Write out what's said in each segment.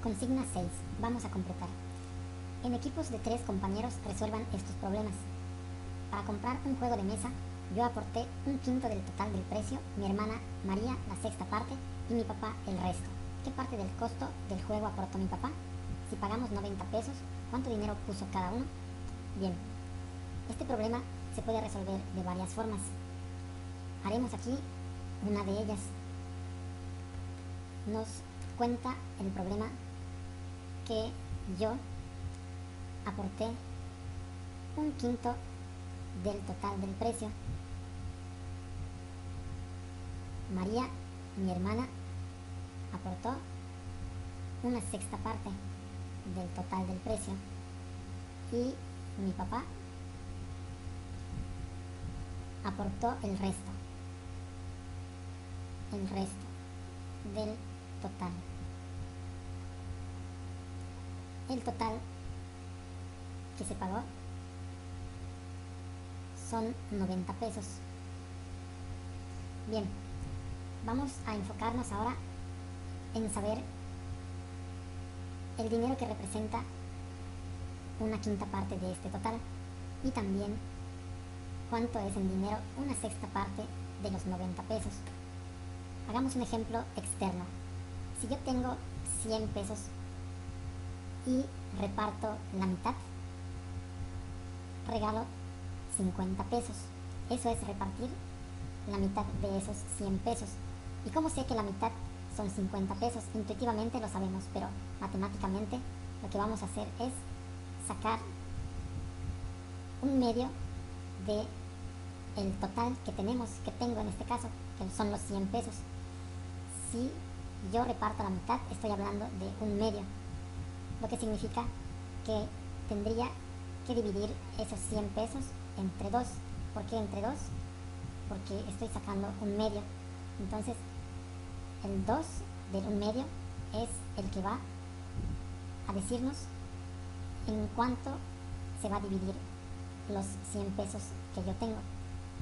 Consigna 6. Vamos a completar. En equipos de 3 compañeros resuelvan estos problemas. Para comprar un juego de mesa, yo aporté un quinto del total del precio, mi hermana María la sexta parte y mi papá el resto. ¿Qué parte del costo del juego aportó mi papá? Si pagamos 90 pesos, ¿cuánto dinero puso cada uno? Bien, este problema se puede resolver de varias formas. Haremos aquí una de ellas. Nos cuenta el problema que yo aporté un quinto del total del precio. María, mi hermana, aportó una sexta parte del total del precio y mi papá aportó el resto del total. El total que se pagó son 90 pesos. Bien, vamos a enfocarnos ahora en saber el dinero que representa una quinta parte de este total y también cuánto es en dinero una sexta parte de los 90 pesos. Hagamos un ejemplo externo. Si yo tengo 100 pesos y reparto la mitad, regalo 50 pesos. Eso es repartir la mitad de esos 100 pesos. ¿Y cómo sé que la mitad son 50 pesos? Intuitivamente lo sabemos, pero matemáticamente lo que vamos a hacer es sacar un medio de el total que tengo en este caso, que son los 100 pesos. Si yo reparto la mitad, estoy hablando de un medio, lo que significa que tendría que dividir esos 100 pesos entre 2. ¿Por qué entre 2? Porque estoy sacando un medio. Entonces, el 2 del un medio es el que va a decirnos en cuánto se va a dividir los 100 pesos que yo tengo.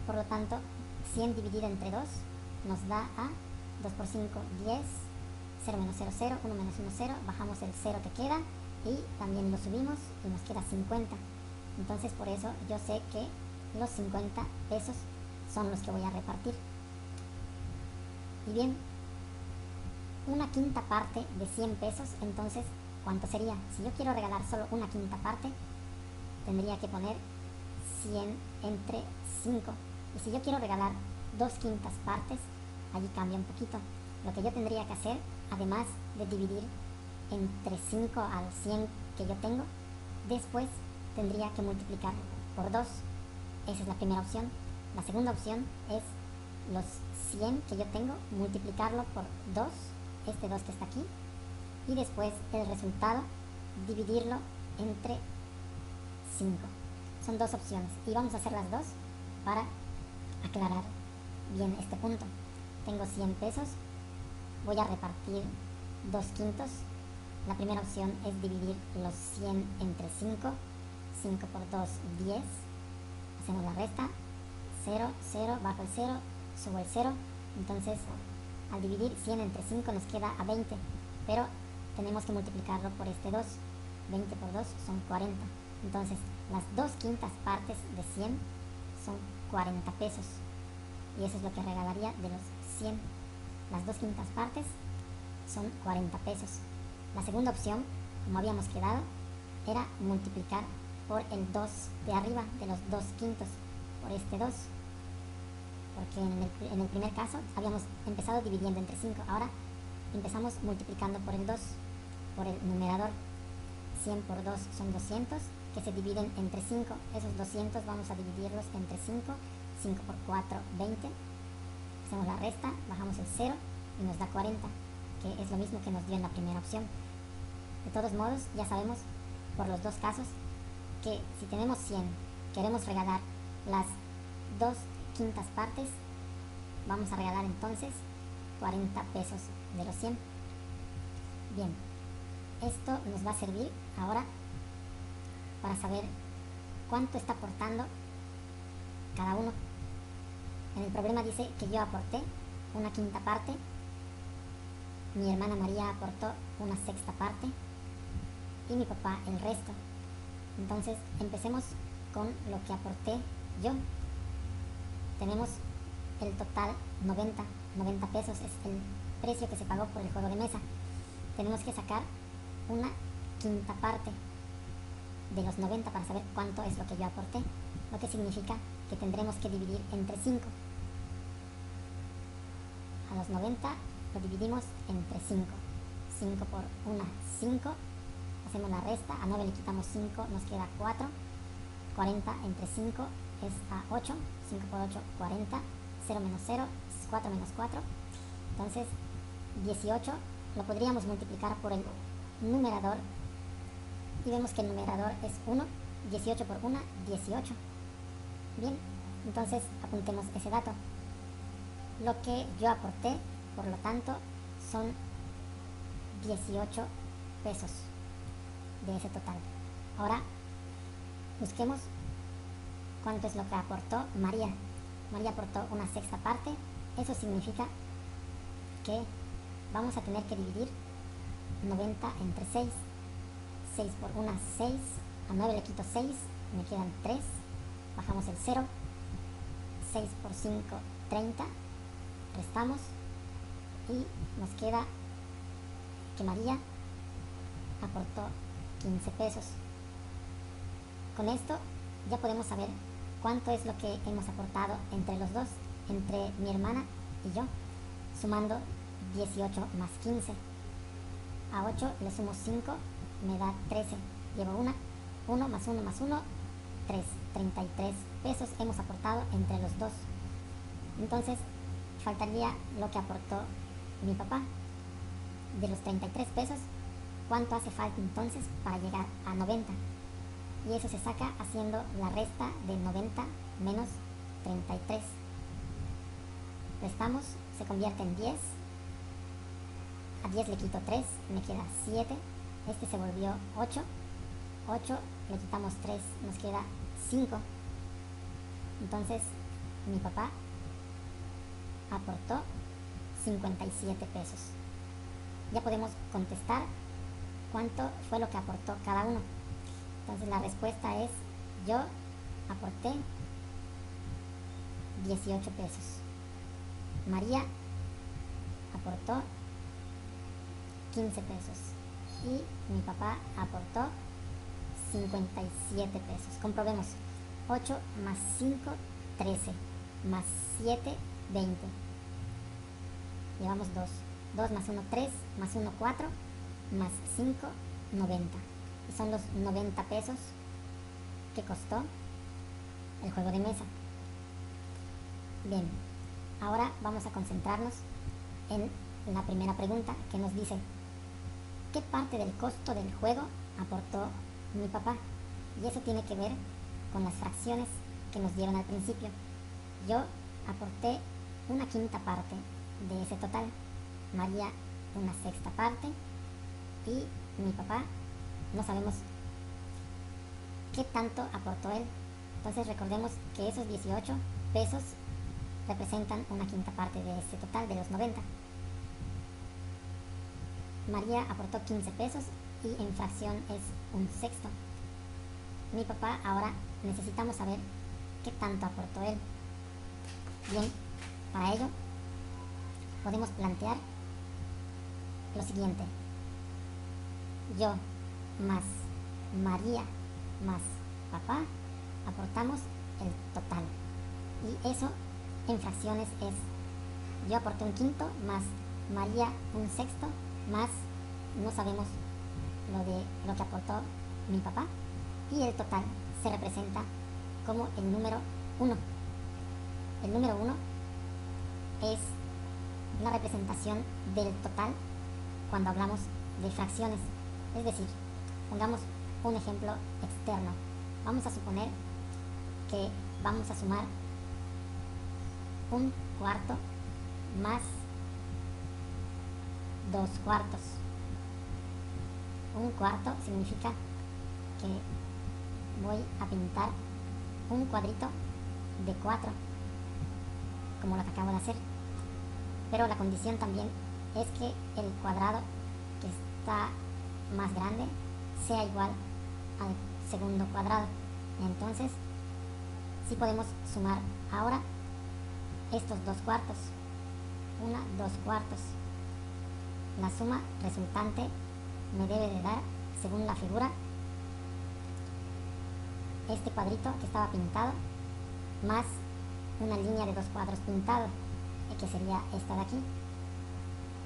Por lo tanto, 100 dividido entre 2 nos da a 2 por 5, 10, 0 menos 0, 0, 1 menos 1, 0, bajamos el 0 que queda y también lo subimos y nos queda 50. Entonces por eso yo sé que los 50 pesos son los que voy a repartir. Y bien, una quinta parte de 100 pesos, entonces, ¿cuánto sería? Si yo quiero regalar solo una quinta parte, tendría que poner 100 entre 5. Y si yo quiero regalar 2 quintas partes, allí cambia un poquito. Lo que yo tendría que hacer, además de dividir entre 5 al 100 que yo tengo, después tendría que multiplicar por 2. Esa es la primera opción. La segunda opción es los 100 que yo tengo, multiplicarlo por 2, este 2 que está aquí, y después el resultado dividirlo entre 5. Son dos opciones y vamos a hacer las dos para aclarar bien este punto. Tengo 100 pesos, voy a repartir 2 quintos. La primera opción es dividir los 100 entre 5. 5 por 2, 10. Hacemos la resta. 0, 0, bajo el 0, subo el 0. Entonces, al dividir 100 entre 5 nos queda a 20. Pero tenemos que multiplicarlo por este 2. 20 por 2 son 40. Entonces, las 2 quintas partes de 100 son 40 pesos. Y eso es lo que regalaría de los 100. Las 2 quintas partes son 40 pesos. La segunda opción, como habíamos quedado, era multiplicar por el 2 de arriba de los 2 quintos, por este 2. Porque en el primer caso habíamos empezado dividiendo entre 5. Ahora empezamos multiplicando por el 2, por el numerador. 100 por 2 son 200, que se dividen entre 5. Esos 200 vamos a dividirlos entre 5. 5 por 4, 20. Hacemos la resta, bajamos el 0 y nos da 40, que es lo mismo que nos dio en la primera opción. De todos modos, ya sabemos por los dos casos que si tenemos 100, queremos regalar las 2 quintas partes, vamos a regalar entonces 40 pesos de los 100. Bien, esto nos va a servir ahora para saber cuánto está aportando cada uno. En el problema dice que yo aporté una quinta parte mi hermana María aportó una sexta parte y mi papá el resto. Entonces empecemos con lo que aporté yo. Tenemos el total 90 pesos es el precio que se pagó por el juego de mesa. Tenemos que sacar una quinta parte de los 90 para saber cuánto es lo que yo aporté, lo que significa que tendremos que dividir entre 5. A los 90 lo dividimos entre 5. 5 por 1, 5. Hacemos la resta, a 9 le quitamos 5, nos queda 4. 40 entre 5 es a 8. 5 por 8, 40. 0 menos 0, 4 menos 4. Entonces, 18 lo podríamos multiplicar por el numerador y vemos que el numerador es 1. 18 por 1, 18. Bien, entonces apuntemos ese dato. Lo que yo aporté, por lo tanto, son 18 pesos de ese total. Ahora, busquemos cuánto es lo que aportó María. María aportó una sexta parte. Eso significa que vamos a tener que dividir 90 entre 6. 6 por 1, 6. A 9 le quito 6, me quedan 3. Bajamos el 0. 6 por 5, 30. Restamos y nos queda que María aportó 15 pesos. Con esto ya podemos saber cuánto es lo que hemos aportado entre los dos, entre mi hermana y yo, sumando 18 más 15. A 8 le sumo 5, me da 13. Llevo 1 más 1 más 1, 3. 33 pesos hemos aportado entre los dos. Entonces, faltaría lo que aportó mi papá. De los 33 pesos, ¿cuánto hace falta entonces para llegar a 90? Y eso se saca haciendo la resta de 90 menos 33. Restamos, se convierte en 10. A 10 le quito 3, me queda 7. Este se volvió 8. 8 le quitamos 3, nos queda 5. Entonces, mi papá aportó 57 pesos. Ya podemos contestar cuánto fue lo que aportó cada uno. Entonces la respuesta es, yo aporté 18 pesos. María aportó 15 pesos. Y mi papá aportó 57 pesos. Comprobemos. 8 más 5, 13. Más 7, 20. Llevamos 2. 2 más 1, 3. Más 1, 4. Más 5, 90. Y son los 90 pesos que costó el juego de mesa. Bien, ahora vamos a concentrarnos en la primera pregunta que nos dice: ¿qué parte del costo del juego aportó mi papá? Y eso tiene que ver con las fracciones que nos dieron al principio. Yo aporté una quinta parte de ese total, María una sexta parte y mi papá no sabemos qué tanto aportó él. Entonces recordemos que esos 18 pesos representan una quinta parte de ese total de los 90. María aportó 15 pesos y en fracción es un sexto. Mi papá, ahora necesitamos saber qué tanto aportó él. Bien, para ello podemos plantear lo siguiente: yo más María más papá aportamos el total, y eso en fracciones es: yo aporté un quinto más María un sexto más no sabemos lo que aportó mi papá, y el total se representa como el número 1. El número 1 es la representación del total cuando hablamos de fracciones. Es decir, pongamos un ejemplo externo. Vamos a suponer que vamos a sumar un cuarto más 2 cuartos. Un cuarto significa que voy a pintar un cuadrito de 4, como lo que acabo de hacer. Pero la condición también es que el cuadrado que está más grande sea igual al segundo cuadrado. Entonces, sí podemos sumar ahora estos 2 cuartos. 2 cuartos. La suma resultante me debe de dar, según la figura, este cuadrito que estaba pintado más una línea de 2 cuadros pintado, que sería esta de aquí,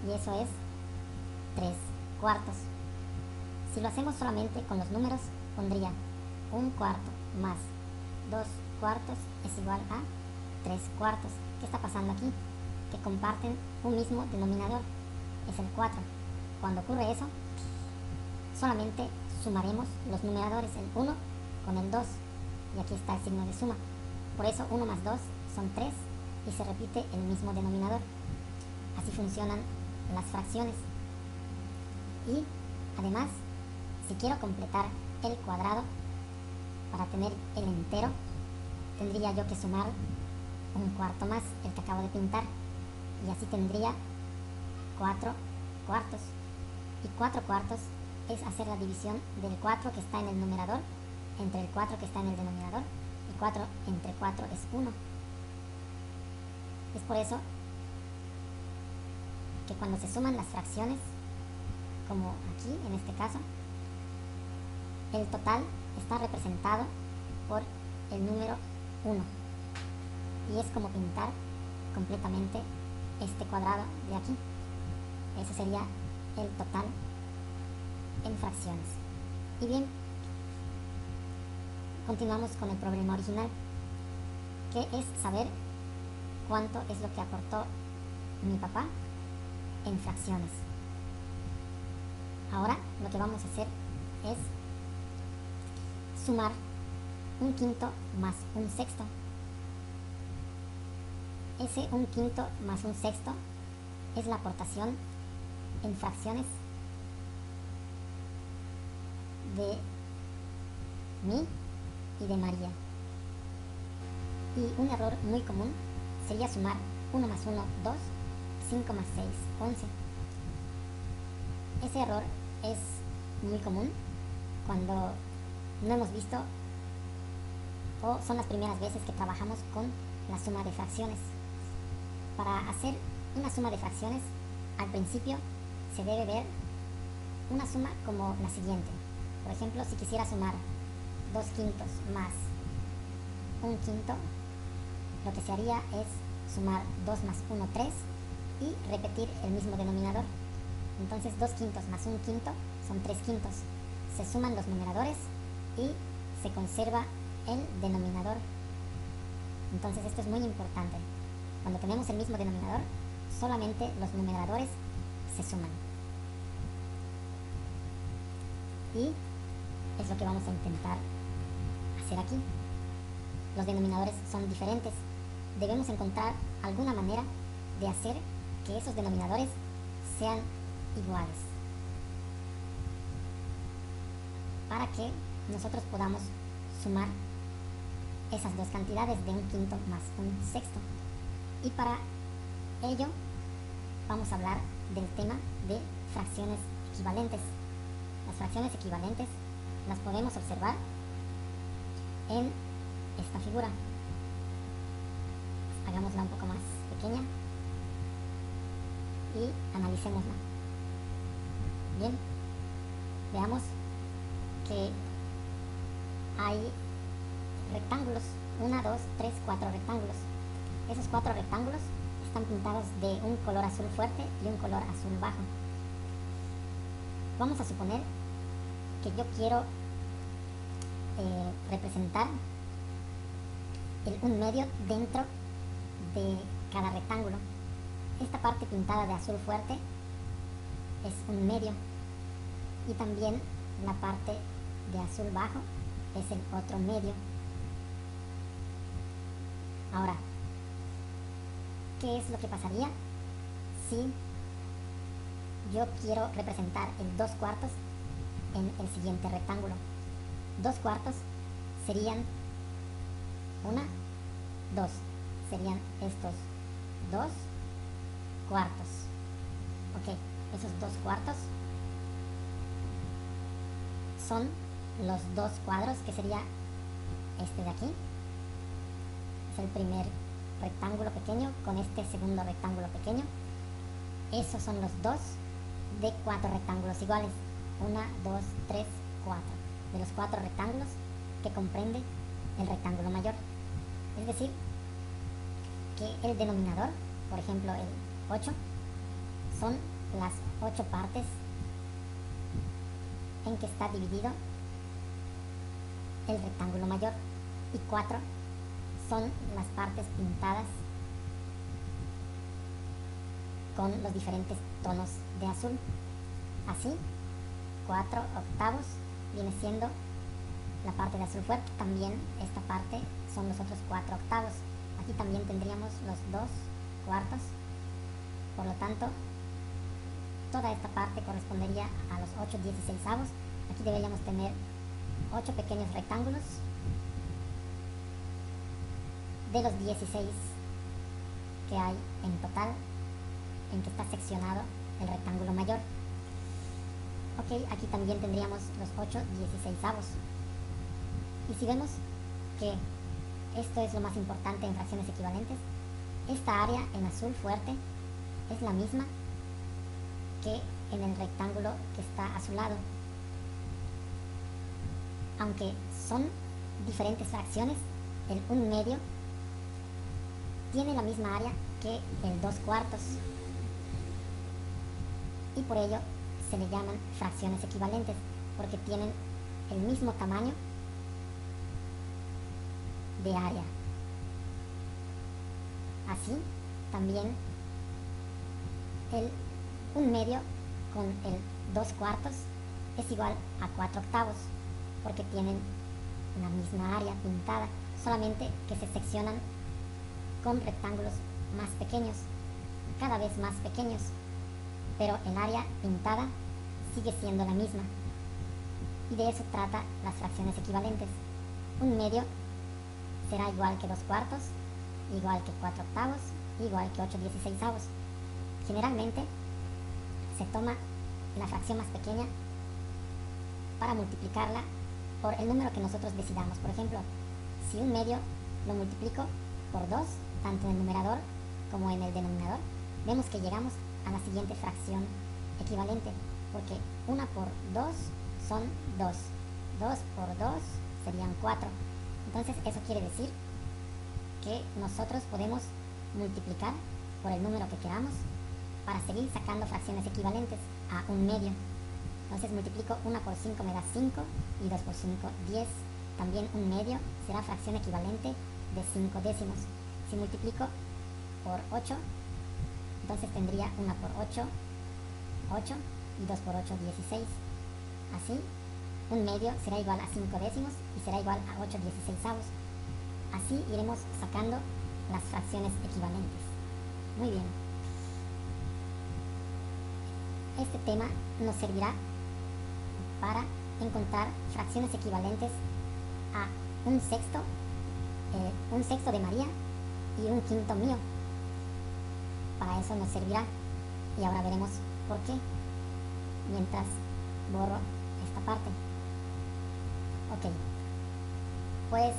y eso es 3 cuartos. Si lo hacemos solamente con los números, pondría 1 cuarto más 2 cuartos es igual a 3 cuartos. ¿Qué está pasando aquí? Que comparten un mismo denominador, es el 4. Cuando ocurre eso, solamente sumaremos los numeradores, el 1 con el 2, y aquí está el signo de suma. Por eso 1 más 2 son 3 y se repite el mismo denominador. Así funcionan las fracciones. Y además, si quiero completar el cuadrado para tener el entero, tendría yo que sumar 1 cuarto más, el que acabo de pintar, y así tendría 4 cuartos. Y 4 cuartos es hacer la división del 4 que está en el numerador entre el 4 que está en el denominador, y 4 entre 4 es 1. Es por eso que cuando se suman las fracciones, como aquí en este caso, el total está representado por el número 1, y es como pintar completamente este cuadrado de aquí. Ese sería el total en fracciones. Y bien, continuamos con el problema original, que es saber cuánto es lo que aportó mi papá en fracciones. Ahora lo que vamos a hacer es sumar 1/5 más 1/6. Ese 1/5 más 1/6 es la aportación en fracciones de mí y de María. Y un error muy común sería sumar 1 más 1, 2, 5 más 6, 11. Ese error es muy común cuando no hemos visto o son las primeras veces que trabajamos con la suma de fracciones. Para hacer una suma de fracciones, al principio se debe ver una suma como la siguiente. Por ejemplo, si quisiera sumar 2/5 más 1/5, lo que se haría es sumar 2 más 1, 3, y repetir el mismo denominador. Entonces 2/5 más 1/5 son 3/5. Se suman los numeradores y se conserva el denominador. Entonces esto es muy importante. Cuando tenemos el mismo denominador, solamente los numeradores se suman. Y es lo que vamos a intentar hacer aquí. Los denominadores son diferentes. Debemos encontrar alguna manera de hacer que esos denominadores sean iguales, para que nosotros podamos sumar esas dos cantidades de 1/5 más 1/6. Y para ello vamos a hablar del tema de fracciones equivalentes. Las fracciones equivalentes las podemos observar en esta figura. Hagámosla un poco más pequeña y analicémosla. Bien, veamos que hay rectángulos, 1, 2, 3, 4 rectángulos. Esos 4 rectángulos están pintados de un color azul fuerte y un color azul bajo. Vamos a suponer que yo quiero representar el 1/2 dentro de cada rectángulo. Esta parte pintada de azul fuerte es 1/2, y también la parte de azul bajo es el otro medio. Ahora, ¿qué es lo que pasaría si yo quiero representar el 2 cuartos en el siguiente rectángulo? 2 cuartos serían 1, 2, serían estos 2 cuartos. Ok, esos 2/4 son los dos cuadros, que sería este de aquí. Es el primer rectángulo pequeño con este segundo rectángulo pequeño. Esos son los dos de 4 rectángulos iguales. 1, 2, 3, 4. De los 4 rectángulos que comprende el rectángulo mayor. Es decir, que el denominador, por ejemplo el 8, son las 8 partes en que está dividido el rectángulo mayor, y 4 son las partes pintadas con los diferentes tonos de azul. Así, 4/8 viene siendo la parte de azul fuerte. También esta parte son los otros 4/8. Aquí también tendríamos los 2/4. Por lo tanto, toda esta parte correspondería a los 8/16. Aquí deberíamos tener 8 pequeños rectángulos de los 16 que hay en total, en que está seccionado el rectángulo mayor. Ok, aquí también tendríamos los 8/16. Y si vemos que esto es lo más importante en fracciones equivalentes, esta área en azul fuerte es la misma que en el rectángulo que está azulado. Aunque son diferentes fracciones, el 1/2 tiene la misma área que el 2/4, y por ello se le llaman fracciones equivalentes, porque tienen el mismo tamaño de área. Así, también el 1/2 con el 2/4 es igual a 4/8, porque tienen la misma área pintada, solamente que se seccionan con rectángulos más pequeños, cada vez más pequeños, pero el área pintada sigue siendo la misma. Y de eso trata las fracciones equivalentes. 1/2 será igual que 2/4, igual que 4/8, igual que 8/16. Generalmente se toma la fracción más pequeña para multiplicarla por el número que nosotros decidamos. Por ejemplo, si 1/2 lo multiplico por 2, tanto en el numerador como en el denominador, vemos que llegamos a la siguiente fracción equivalente, porque 1 por 2 son 2, 2 por 2 serían 4. Entonces eso quiere decir que nosotros podemos multiplicar por el número que queramos para seguir sacando fracciones equivalentes a 1/2. Entonces multiplico 1 por 5 me da 5, y 2 por 5, 10. También 1/2 será fracción equivalente de 5 décimos. Si multiplico por 8, entonces tendría 1 por 8, 8, y 2 por 8, 16. Así, 1/2 será igual a 5 décimos y será igual a 8/16. Así iremos sacando las fracciones equivalentes. Muy bien. Este tema nos servirá para encontrar fracciones equivalentes a 1/6, 1/6 de María y 1/5 mío. Para eso nos servirá, y ahora veremos por qué, mientras borro esta parte. Ok, pues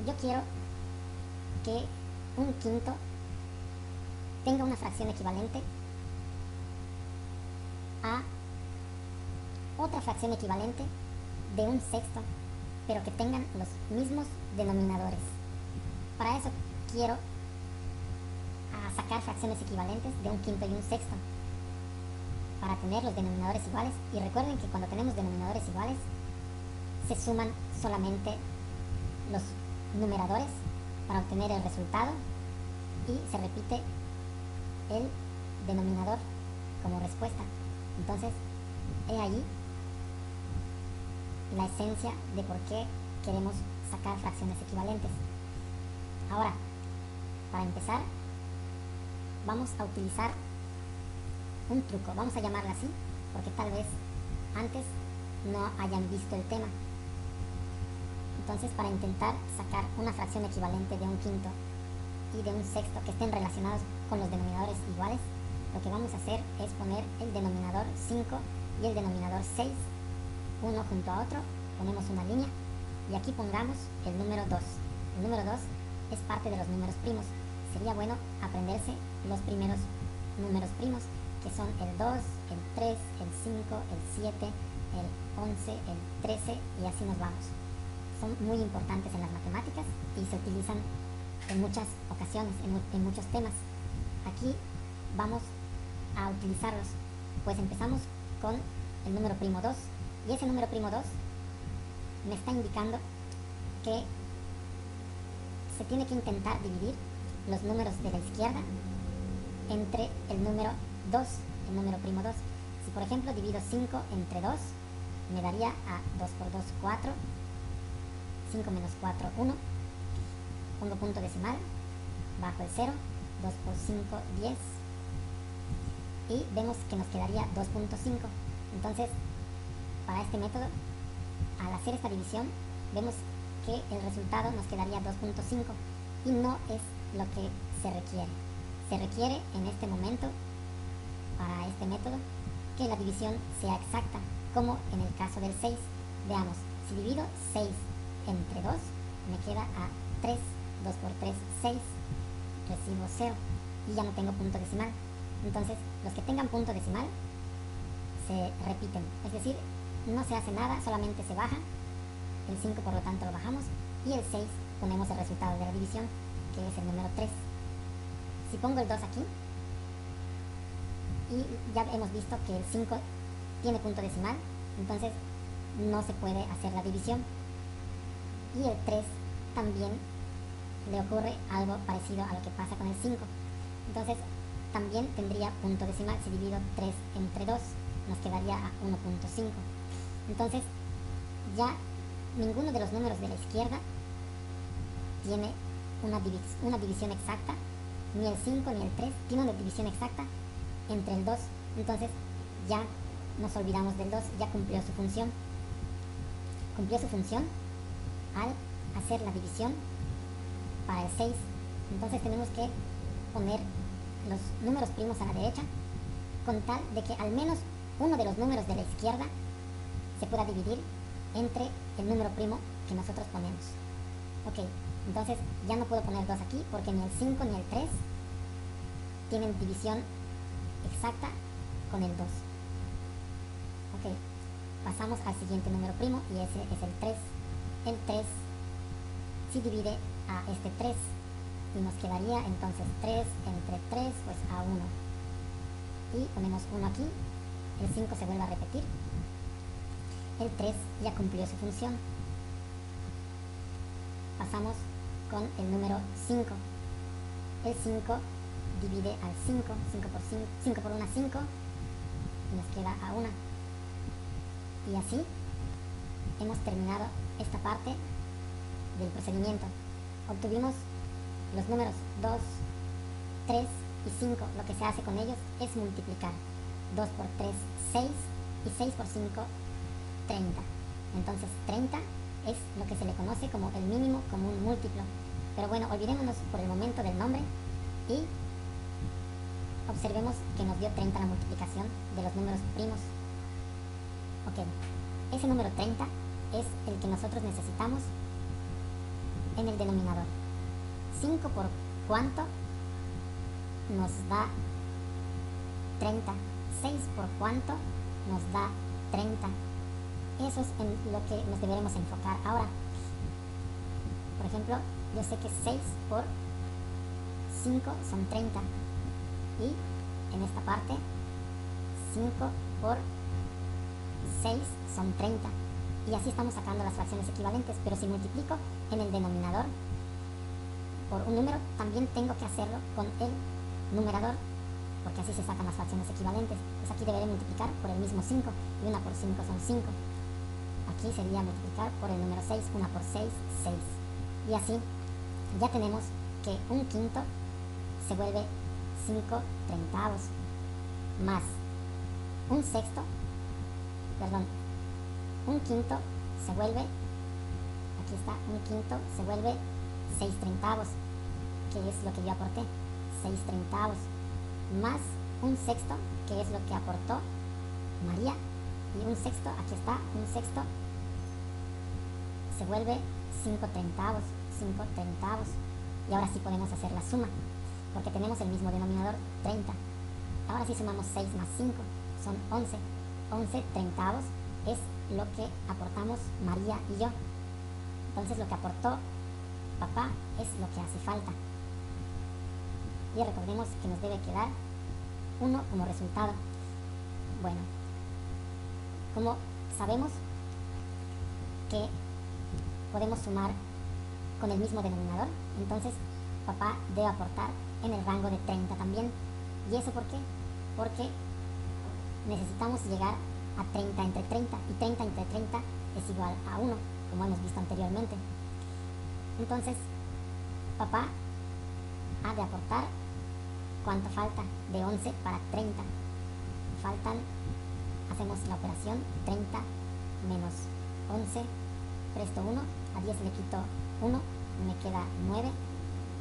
yo quiero que 1/5 tenga una fracción equivalente a otra fracción equivalente de 1/6, pero que tengan los mismos denominadores. Para eso quiero sacar fracciones equivalentes de 1/5 y 1/6, para tener los denominadores iguales. Y recuerden que cuando tenemos denominadores iguales, se suman solamente los numeradores para obtener el resultado, y se repite el denominador como respuesta. Entonces, he ahí la esencia de por qué queremos sacar fracciones equivalentes. Ahora, para empezar, vamos a utilizar un truco, vamos a llamarlo así, porque tal vez antes no hayan visto el tema. Entonces, para intentar sacar una fracción equivalente de 1/5 y de 1/6 que estén relacionados con los denominadores iguales, lo que vamos a hacer es poner el denominador 5 y el denominador 6, uno junto a otro, ponemos una línea y aquí pongamos el número 2. El número 2 es parte de los números primos. Sería bueno aprenderse los primeros números primos, que son el 2, el 3, el 5, el 7, el 11, el 13 y así nos vamos. Son muy importantes en las matemáticas y se utilizan en muchas ocasiones, en muchos temas. Aquí vamos a utilizarlos, pues empezamos con el número primo 2 y ese número primo 2 me está indicando que se tiene que intentar dividir los números de la izquierda entre el número 2, el número primo 2. Si por ejemplo divido 5 entre 2, me daría a 2 por 2, 4, 5 menos 4, 1, pongo punto decimal, bajo el 0, 2 por 5, 10, y vemos que nos quedaría 2.5. Entonces, para este método, al hacer esta división, vemos que el resultado nos quedaría 2.5 y no es lo que se requiere. Se requiere en este momento, para este método, que la división sea exacta, como en el caso del 6. Veamos, si divido 6 entre 2, me queda a 3, 2 por 3, 6, recibo 0 y ya no tengo punto decimal. Entonces, los que tengan punto decimal se repiten, es decir, no se hace nada, solamente se baja. El 5 por lo tanto lo bajamos y el 6 ponemos el resultado de la división, que es el número 3. Si pongo el 2 aquí, y ya hemos visto que el 5 tiene punto decimal, entonces no se puede hacer la división. Y el 3 también le ocurre algo parecido a lo que pasa con el 5. Entonces también tendría punto decimal. Si divido 3 entre 2, nos quedaría a 1.5. Entonces ya ninguno de los números de la izquierda tiene una división exacta, ni el 5 ni el 3 tiene una división exacta entre el 2. Entonces ya nos olvidamos del 2, ya cumplió su función. Cumplió su función al hacer la división para el 6. Entonces tenemos que poner los números primos a la derecha, con tal de que al menos uno de los números de la izquierda se pueda dividir entre el número primo que nosotros ponemos. Ok, entonces ya no puedo poner 2 aquí porque ni el 5 ni el 3 tienen división exacta con el 2. Ok, pasamos al siguiente número primo y ese es el 3. El 3 si divide a este 3 y nos quedaría entonces 3 entre 3, pues a 1. Y ponemos 1 aquí, el 5 se vuelve a repetir. El 3 ya cumplió su función. Pasamos con el número 5. El 5 divide al 5, 5 por 1, 5, y nos queda a 1. Y así hemos terminado esta parte del procedimiento. Obtuvimos los números 2, 3 y 5. Lo que se hace con ellos es multiplicar. 2 por 3, 6, y 6 por 5, 30. Entonces 30 es lo que se le conoce como el mínimo común múltiplo. Pero bueno, olvidémonos por el momento del nombre y observemos que nos dio 30 la multiplicación de los números primos. Ok, ese número 30 es el que nosotros necesitamos en el denominador. 5 por cuánto nos da 30. 6 por cuánto nos da 30. Eso es en lo que nos deberemos enfocar ahora. Por ejemplo, yo sé que 6 por 5 son 30. Y en esta parte, 5 por 6 son 30. Y así estamos sacando las fracciones equivalentes. Pero si multiplico en el denominador por un número, también tengo que hacerlo con el numerador, porque así se sacan las fracciones equivalentes. Pues aquí deberé multiplicar por el mismo 5, y 1 por 5 son 5. Aquí sería multiplicar por el número 6, 1 por 6, 6. Y así ya tenemos que un quinto se vuelve 5 treintavos, más un sexto, perdón, un quinto se vuelve, aquí está, un quinto se vuelve 6 treintavos, que es lo que yo aporté. 6 treintavos, más un sexto, que es lo que aportó María, y un sexto, aquí está, un sexto se vuelve 5 treintavos, 5 treintavos. Y ahora sí podemos hacer la suma, porque tenemos el mismo denominador, 30. Ahora sí sumamos 6 más 5, son 11. 11 treintavos es lo que aportamos María y yo. Entonces lo que aportó papá es lo que hace falta. Y recordemos que nos debe quedar 1 como resultado. Bueno, como sabemos que podemos sumar con el mismo denominador, entonces papá debe aportar en el rango de 30 también. ¿Y eso por qué? Porque necesitamos llegar a 30 entre 30, y 30 entre 30 es igual a 1, como hemos visto anteriormente. Entonces papá ha de aportar, ¿cuánto falta? De 11 para 30. Faltan, hacemos la operación, 30 menos 11, presto 1, a 10 le quito 1, me queda 9,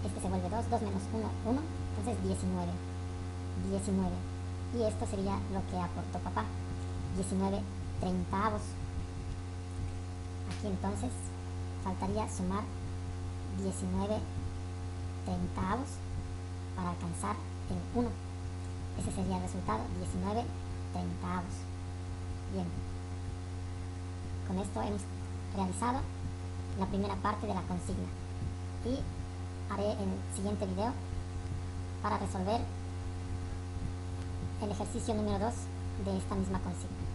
este se vuelve 2, 2 menos 1, 1, entonces 19, 19. Y esto sería lo que aportó papá, 19 treintavos. Aquí entonces faltaría sumar 19 treintavos para alcanzar el 1. Ese sería el resultado, 19 treintavos. Bien, con esto hemos realizado la primera parte de la consigna y haré el siguiente video para resolver el ejercicio número 2 de esta misma consigna.